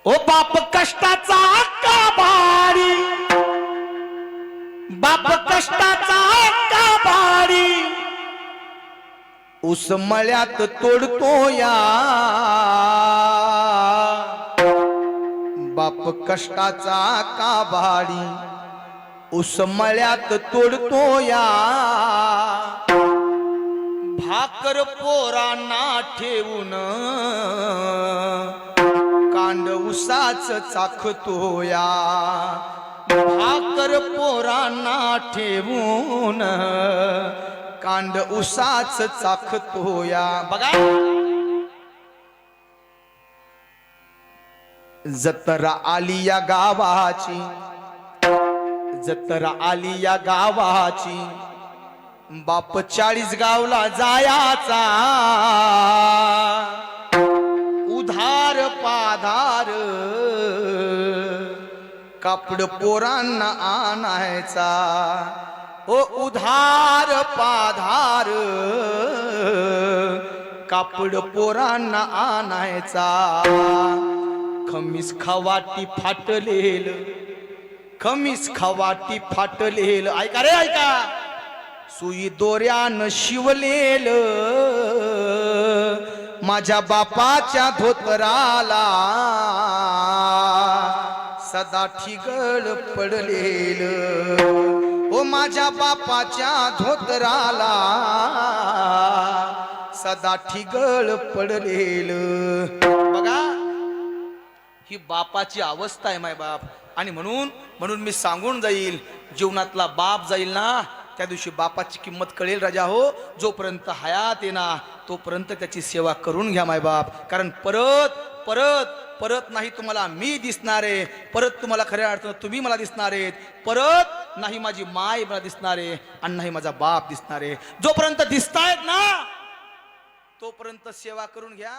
ओ बाप कष्टाचा काबाडी, बाप कष्टाचा काबाडी, ऊस मळ्यात तोडतो या, बाप कष्टाचा काबाडी, ऊस मळ्यात तोडतो या, भाकर पोरांना ठेवून कांड उसाच चाखतो या, भाकर पोरांना ठेवून कांड उसाच चाखतो या. बघा जत्रा आली या गावाची, जत्रा आली या गावाची, बाप 40 गावला जायाचा, उधार पाधार कापड पोरांना आणायचा, ओ उधार पाधार कापड पोरांना आणायचा. खमीस खवाटी फाटलेल, खमीस खवाटी फाटलेल, ऐका रे ऐका, सुई दोऱ्यानं शिवलेल माझ्या बापाच्या धोतराला सदा ठिगळ पडलेल, ओ माझ्या बापाच्या धोतराला सदा ठिगळ पडलेल. बघा ही बापाची अवस्था आहे माय बाप. आणि म्हणून मी सांगून जाईल, जीवनातला बाप जाईल ना त्या दिवशी बापाची किंमत कळेल राजा हो. जोपर्यंत हयात आहे ना तोपर्यंत त्याची सेवा करून घ्या माय बाप. कारण परत परत परत नाही तुम्हाला मी दिसणार आहे, परत तुम्हाला खऱ्या अर्थानं तुम्ही मला दिसणार आहेत, परत नाही माझी माय मला दिसणार आहे आणि नाही माझा बाप दिसणार आहे. जोपर्यंत दिसतायत ना तोपर्यंत सेवा करून घ्या.